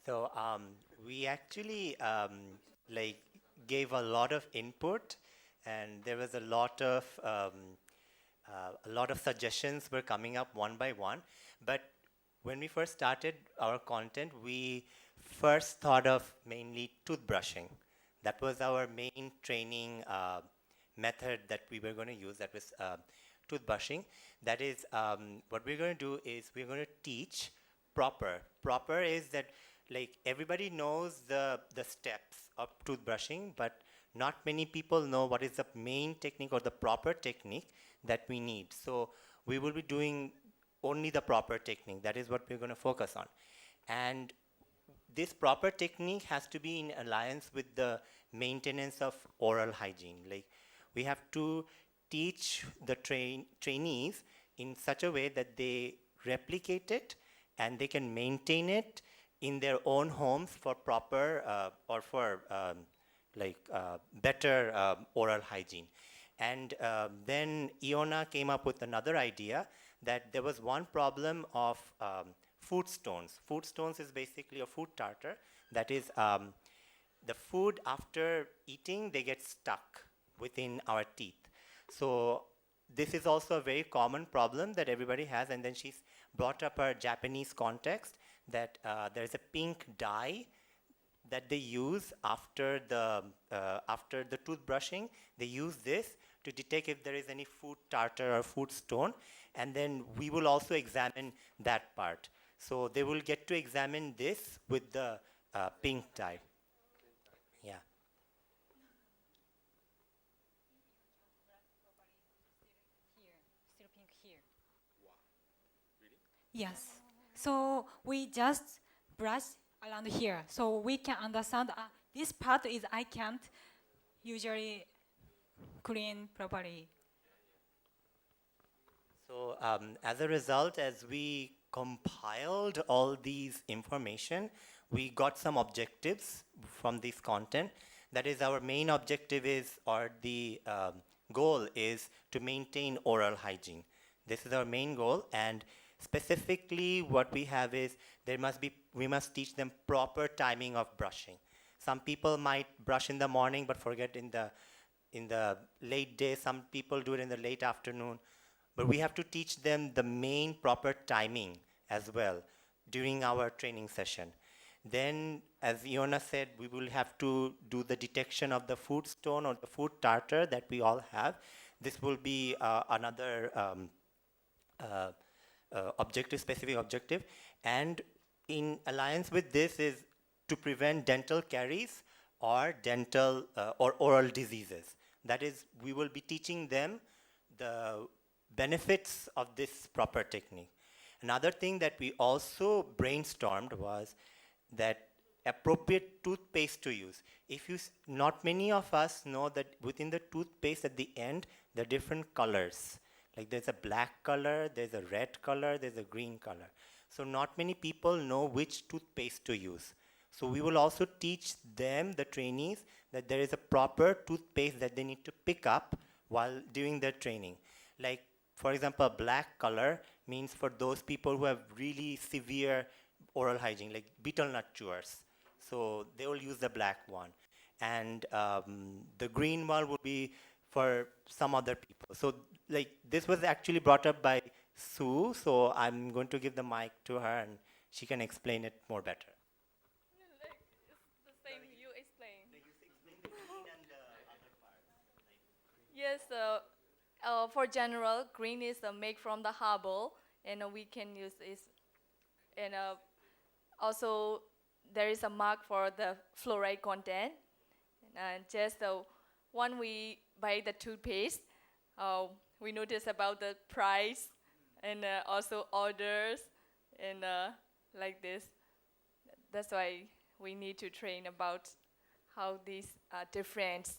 So we actually like gave a lot of input, and there was a lot of suggestions were coming up one by one. But when we first started our content, we first thought of mainly toothbrushing. That was our main training method that we were going to use. That was toothbrushing. That is, what we're going to do is we're going to teach proper. Proper is that like everybody knows the steps of toothbrushing, but not many people know what is the main technique or the proper technique that we need. So we will be doing only the proper technique. That is what we're going to focus on. And this proper technique has to be in alliance with the maintenance of oral hygiene. Like we have to teach the trainees in such a way that they replicate it and they can maintain it in their own homes for proper or for better oral hygiene. And then Iona came up with another idea that there was one problem of food stones. Food stones is basically a food tartar. That is, the food after eating, they get stuck within our teeth. So this is also a very common problem that everybody has. And then she's brought up a Japanese context that there's a pink dye that they use after the toothbrushing. They use this to detect if there is any food tartar or food stone, and then we will also examine that part. So they will get to examine this with the pink dye. Yeah. Still pink here. Yes. So we just brush around here, so we can understand this part is I can't usually clean properly. So as a result, as we compiled all these information, we got some objectives from this content. That is, our main objective is, or the goal is to maintain oral hygiene. This is our main goal, and specifically what we have is we must teach them proper timing of brushing. Some people might brush in the morning but forget in the late day. Some people do it in the late afternoon. But we have to teach them the main proper timing as well during our training session. Then, as Iona said, we will have to do the detection of the food stone or the food tartar that we all have. This will be another specific objective. And in alliance with this is to prevent dental caries or dental or oral diseases. That is, we will be teaching them the benefits of this proper technique. Another thing that we also brainstormed was that appropriate toothpaste to use. Not many of us know that within the toothpaste at the end, there are different colors. Like there's a black color, there's a red color, there's a green color. So not many people know which toothpaste to use. So we will also teach them, the trainees, that there is a proper toothpaste that they need to pick up while doing their training. Like, for example, a black color means for those people who have really severe oral hygiene, like betel nut chewers. So they will use the black one. And the green one would be for some other people. So like this was actually brought up by Sue, so I'm going to give the mic to her and she can explain it more better. Like, it's the same you explain. Like you explain the green and the other parts. Yes, for general, green is made from the herbal, and we can use this. And also, there is a mark for the fluoride content. And just when we buy the toothpaste, we notice about the price and also orders and like this. That's why we need to train about how these different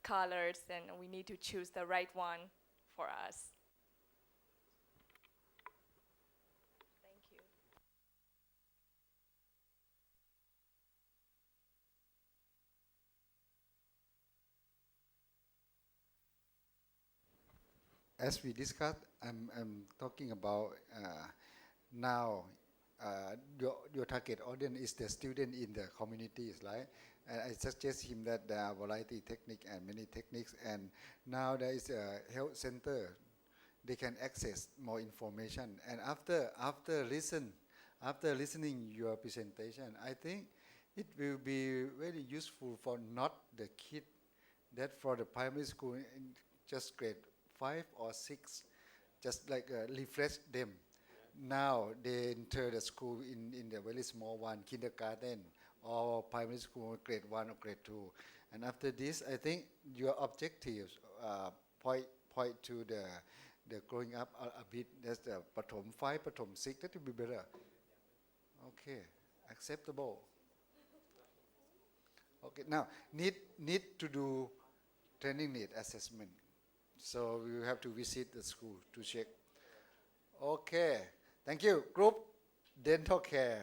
colors, and we need to choose the right one for us. Thank you. As we discussed, I'm talking about now your target audience is the student in the communities, right? And I suggest him that there are variety technique and many techniques, and now there is a health center. They can access more information, and after listening your presentation, I think it will be very useful for not the kid that for the primary school in just grade 5 or 6, just like refresh them. Now they enter the school in the very small one, kindergarten or primary school, grade 1 or grade 2. And after this, I think your objectives point to the growing up a bit. That's the Pathom 5, Pathom 6, that will be better. Okay, acceptable. Okay, now need to do training need assessment. So we have to visit the school to check. Okay, thank you. Group dental care.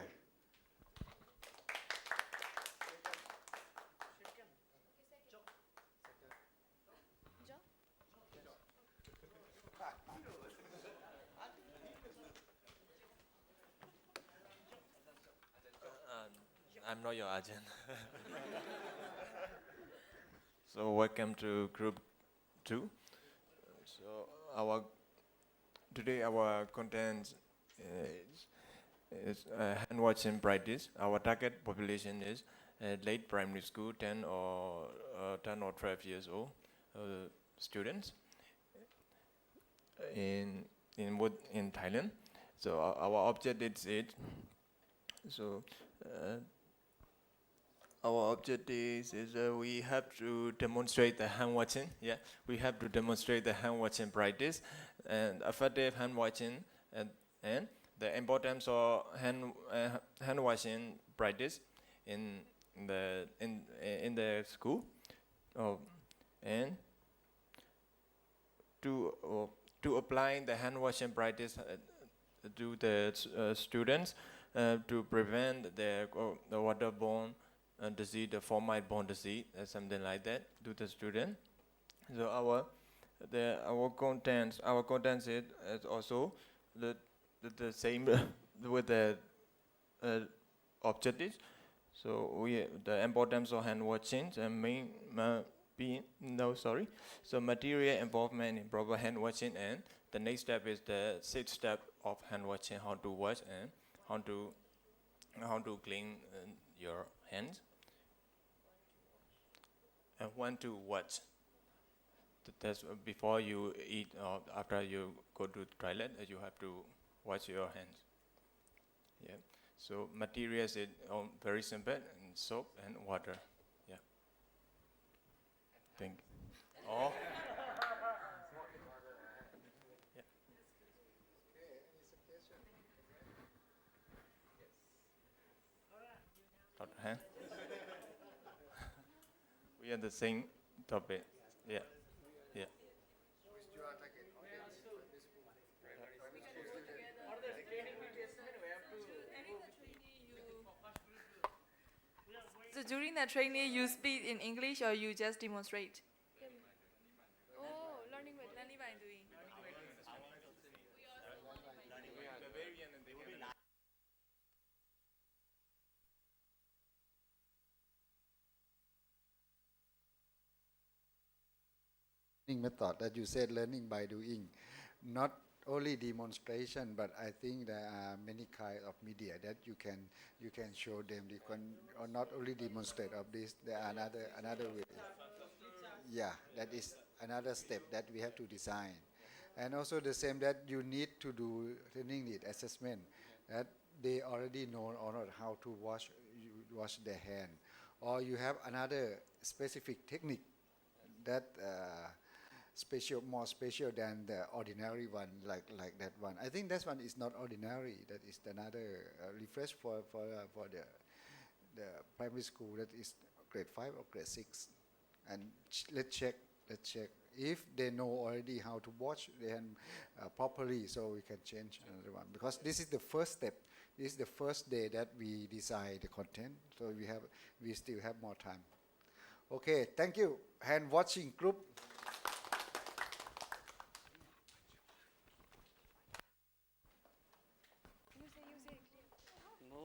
I'm not your agent. So welcome to group 2. So today our content is hand washing practice. Our target population is late primary school, 10 or 12 years old students in Thailand. So our objective is it. So our objective is we have to demonstrate the hand washing. Yeah, we have to demonstrate the hand washing practice and effective hand washing and the importance of hand washing practice in the school. And to apply the hand washing practice to the students to prevent the waterborne disease, the formite-borne disease, something like that, to the student. So our contents is also the same with the objectives. So the importance of hand washing and so material involvement in proper hand washing, and the next step is the 6th step of hand washing: how to wash and how to clean your hands. And when to wash. That's before you eat or after you go to the toilet, you have to wash your hands. Yeah. So materials is very simple: and soap and water. Yeah. Thank you. Oh. Yeah. Dr. Han? We are the same topic. Yeah. Yeah. So during the training, you speak in English or you just demonstrate? Oh, learning by doing. Method that you said, learning by doing, not only demonstration, but I think there are many kinds of media that you can show them. You can or not only demonstrate of this. There are another way. Yeah, that is another step that we have to design, and also the same that you need to do training need assessment, that they already know or not how to wash their hand, or you have another specific technique that more special than the ordinary one, like that one. I think that one is not ordinary. That is another refresh for the primary school, that is grade 5 or grade 6. And let's check if they know already how to wash their hand properly, so we can change another one, because this is the first step. This is the first day that we design the content, so we still have more time. Okay, thank you. Hand washing group.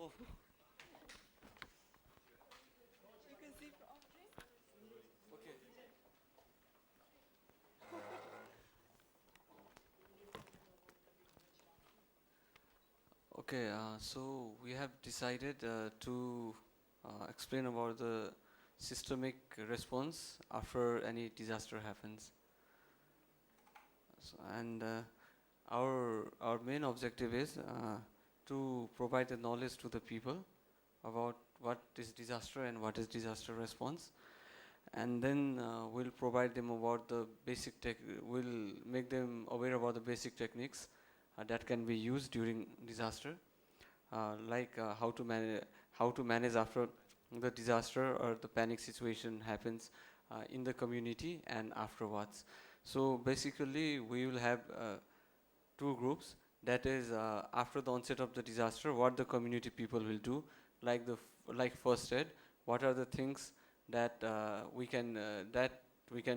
Oh. Okay. Okay, so we have decided to explain about the systemic response after any disaster happens. So, and our main objective is to provide the knowledge to the people about what is disaster and what is disaster response, and then we'll provide them about the basic tech. We'll make them aware about the basic techniques that can be used during disaster, like how to manage after the disaster or the panic situation happens in the community and afterwards. So basically, we will have two groups. That is, after the onset of the disaster, what the community people will do, like like first aid. What are the things that we can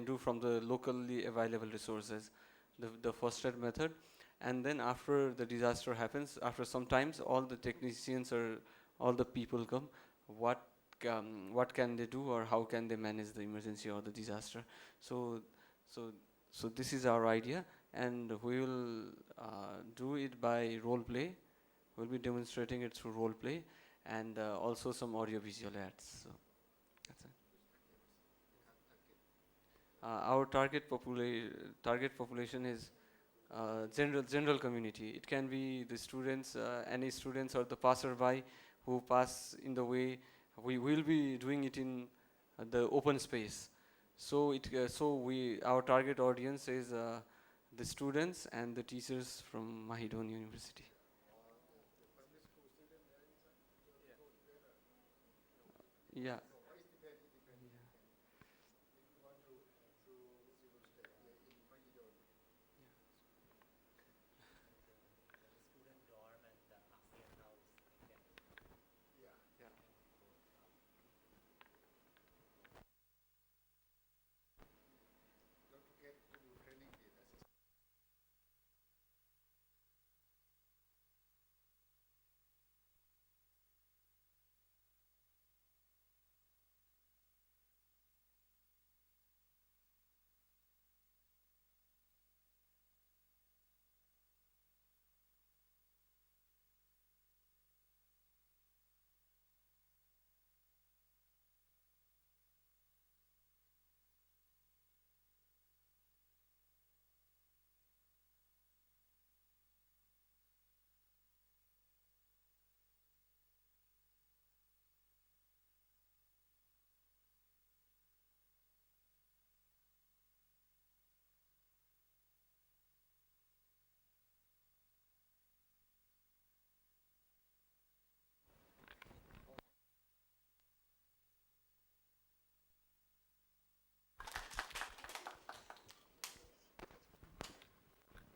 do from the locally available resources, the first aid method. And then after the disaster happens, after some times, all the technicians or all the people come. What can they do, or how can they manage the emergency or the disaster? So so so this is our idea, and we will do it by role play. We'll be demonstrating it through role play, and also some audio visual ads. So that's it. Our target population is general community. It can be the students, any students or the passerby who pass in the way. We will be doing it in the open space. So our target audience is the students and the teachers from Mahidol University. Yeah.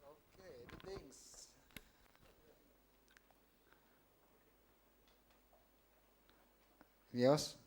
Okay, thanks. Yes.